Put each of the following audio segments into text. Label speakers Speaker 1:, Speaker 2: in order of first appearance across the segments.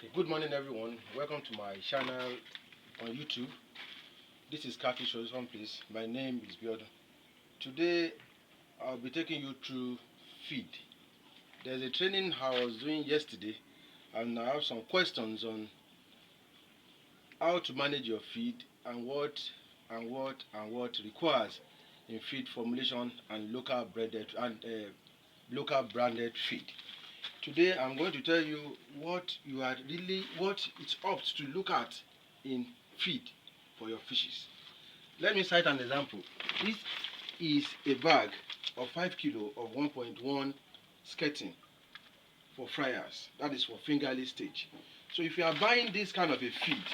Speaker 1: Okay, good morning everyone. Welcome to my channel on YouTube. This is Catfish Place. My name is Biodun. Today I'll be taking you through feed. There's a training I was doing yesterday and I have some questions on how to manage your feed and what requires in feed formulation and local branded feed. Today I'm going to tell you what it's up to look at in feed for your fishes. Let me cite an example. This is a bag of 5 kilo of 1.1 skirting for fryers. That is for fingerling stage. So if you are buying this kind of a feed,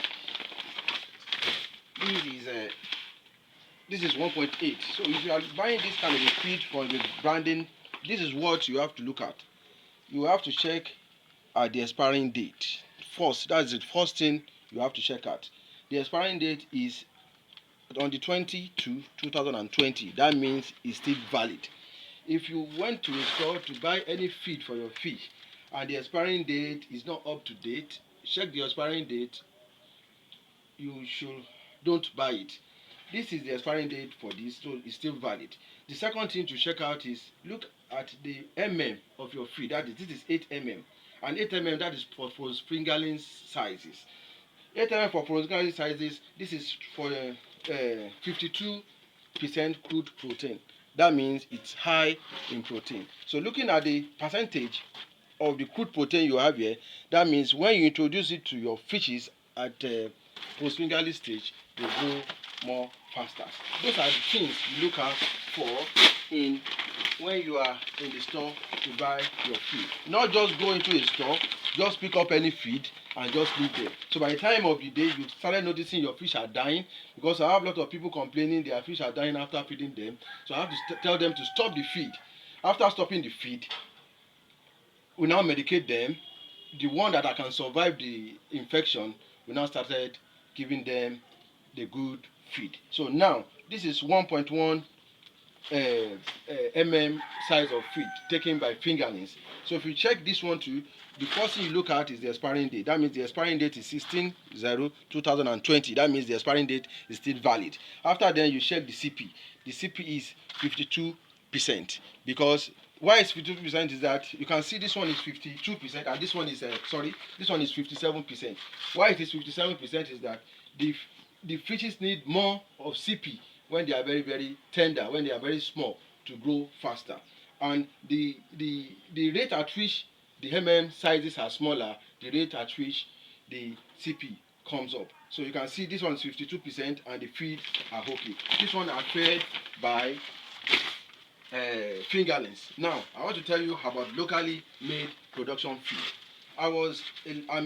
Speaker 1: this is 1.8. So if you are buying this kind of a feed for the branding, this is what you have to look at. You have to check the expiring date first. That's the first thing you have to check at. The expiring date is on the 20/20. That means it's still valid. If you went to a store to buy any feed for your fish and the expiring date is not up to date, check the expiring date. You should don't buy it. This is the expiring date for this, so it's still valid. The second thing to check out is look at the of your feed. That is, this is 8 and 8 that is for fingerling sizes. 8 for fingerling sizes. This is for 52% crude protein. That means it's high in protein. So looking at the percentage of the crude protein you have here, that means when you introduce it to your fishes at post fingerling stage, they grow more faster. Those are the things you look out for in when you are in the store to buy your feed. Not just go into a store, just pick up any feed and just leave them. So by the time of the day, you started noticing your fish are dying, because I have a lot of people complaining their fish are dying after feeding them. So I have to tell them to stop the feed. After stopping the feed, we now medicate them. The one that can survive the infection, we now started giving them the good feed. So now this is 1.1 size of feed taken by fingerlings. So if you check this one too, the first thing you look at is the expiring date. That means the expiring date is 16/0/2020. That means the expiring date is still valid. After then, you check the CP. The CP is 52%, because why is 52% is that you can see this one is 52% and this one is this one is 57%. Why it is 57% is that the fishes need more of CP when they are very, very tender, when they are very small, to grow faster. And the rate at which the sizes are smaller, the rate at which the CP comes up. So you can see this one is 52% and the feed are okay. This one are fed by fingerlings. Now I want to tell you about locally made production feed. I'm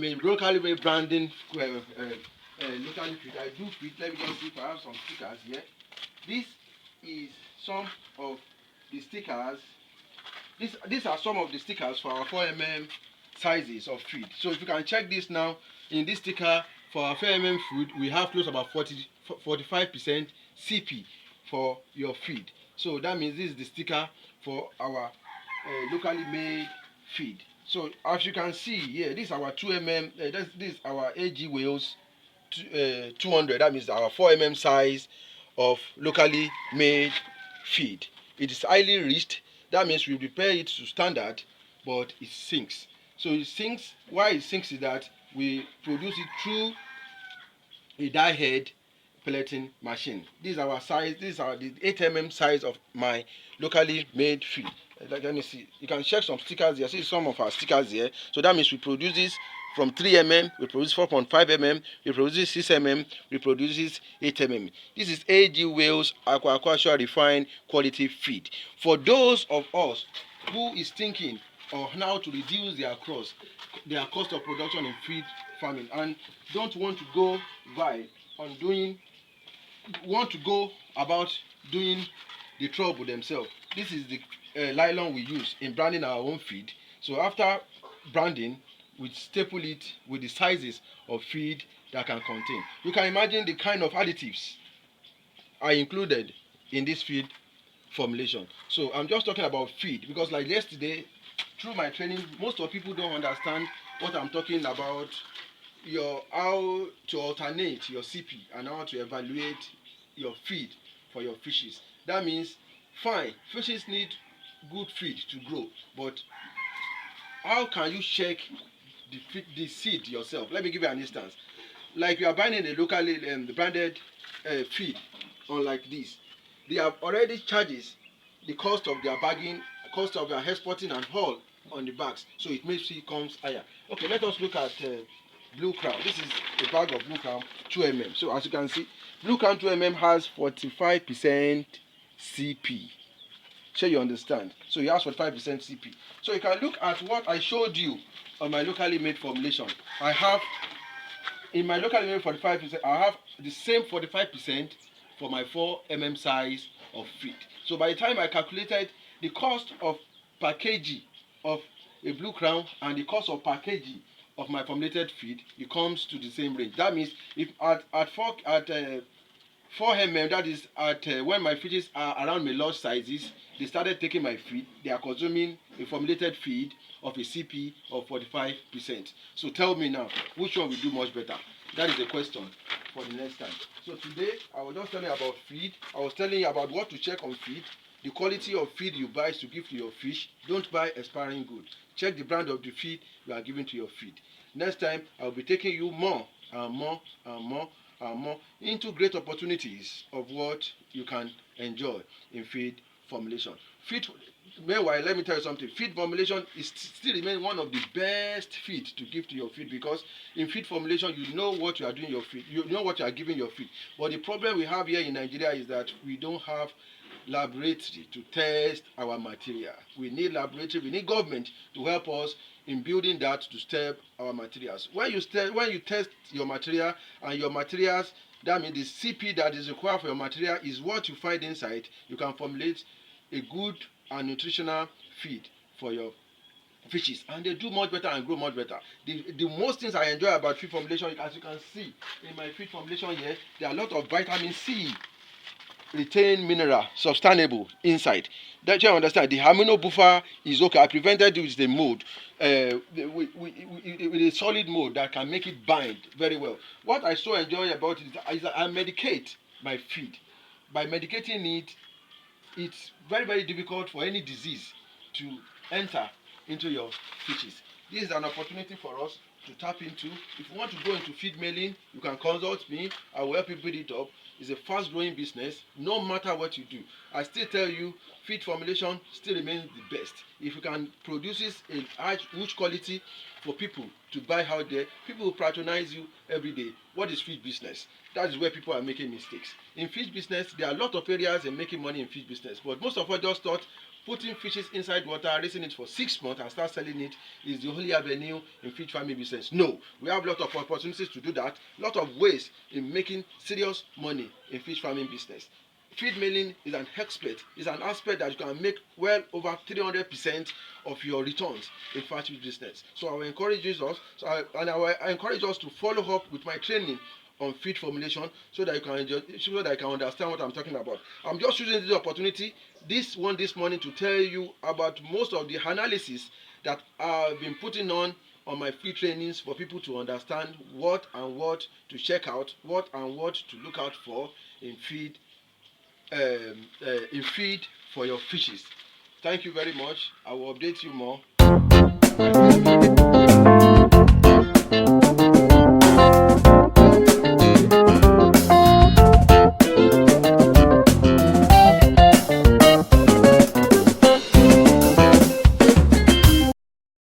Speaker 1: a locally made branding locally feed. I do feed. Let me just see if I have some stickers here. This is some of the stickers. These are some of the stickers for our 4 sizes of feed. So if you can check this now, in this sticker for our 4 food, we have close about 45% CP for your feed. So that means this is the sticker for our locally made feed. So as you can see here, this is our 2 this is our AG whales 200. That means our 4 size of locally made feed. It is highly rich. That means we prepare it to standard, but it sinks. So it sinks. Why it sinks is that we produce it through a die head pelleting machine. This is our size. These are the 8 size of my locally made feed. Let me see. You can check some stickers here. See some of our stickers here. So that means we produce this from 3 we produce 4.5 we produce 6 we produce 8 This is AG Wales Aquaculture Refined Quality Feed. For those of us who is thinking on how to reduce their cost of production in feed farming and don't want to go about doing the trouble themselves, this is the nylon we use in branding our own feed. So after branding, we staple it with the sizes of feed that can contain. You can imagine the kind of additives are included in this feed formulation. So I'm just talking about feed because like yesterday, through my training, most of people don't understand what I'm talking about, your how to alternate your CP and how to evaluate your feed for your fishes. That means, fine, fishes need good feed to grow, but how can you check the seed yourself? Let me give you an instance. Like you are buying a locally branded feed, unlike this, they have already charges the cost of their bagging, cost of their exporting and haul on the bags, so it makes it comes higher. Okay, let us look at Blue Crown. This is a bag of Blue Crown 2 mm. So as you can see, Blue Crown 2 mm has 45% CP. Sure, you understand. So you has 45% CP. So you can look at what I showed you on my locally made formulation. I have in my locally made 45%, I have the same 45% for my 4 mm size of feed. So by the time I calculated the cost of per kg of a Blue Crown and the cost of per kg of my formulated feed, it comes to the same range. That means if at 4 mm, that is at when my fishes are around my large sizes, they started taking my feed, they are consuming a formulated feed of a CP of 45%. So tell me now, which one will do much better? That is the question for the next time. So today I was just telling you about feed. I was telling you about what to check on feed, the quality of feed you buy to give to your fish. Don't buy expiring good. Check the brand of the feed you are giving to your feed. Next time I will be taking you more and more and more and more into great opportunities of what you can enjoy in feed formulation. Meanwhile, let me tell you something. Feed formulation is still remain one of the best feed to give to your feed, because in feed formulation you know what you are doing your feed, you know what you are giving your feed. But the problem we have here in Nigeria is that we don't have laboratory to test our material. We need laboratory, we need government to help us in building that to step our materials. When you test your material and your materials, that means the CP that is required for your material is what you find inside, you can formulate a good and nutritional feed for your fishes, and they do much better and grow much better. The most things I enjoy about feed formulation, as you can see in my feed formulation here, there are a lot of vitamin C, retain mineral, sustainable inside. That you understand. The amino buffer is okay. I prevented it with the mold, with a solid mold that can make it bind very well. What I so enjoy about it is that I medicate my feed. By medicating it, it's very, very difficult for any disease to enter into your fishes. This is an opportunity for us to tap into. If you want to go into feed mailing, you can consult me. I will help you build it up. It's a fast growing business, no matter what you do. I still tell you, feed formulation still remains the best. If you can produce a huge quality for people to buy out there, people will patronize you every day. What is feed business? That is where people are making mistakes. In fish business, there are a lot of areas in making money in fish business, but most of us just thought putting fishes inside water, raising it for 6 months and start selling it is the only avenue in fish farming business. No, we have a lot of opportunities to do that, a lot of ways in making serious money in fish farming business. Feed mailing is an aspect that you can make well over 300% of your returns in fish business. So I will encourage us, I encourage us to follow up with my training on feed formulation, so that you can so that I can understand what I'm talking about. I'm just using this opportunity this morning to tell you about most of the analysis that I've been putting on my feed trainings for people to understand what and what to check out, what and what to look out for in feed for your fishes. Thank you very much. I will update you more.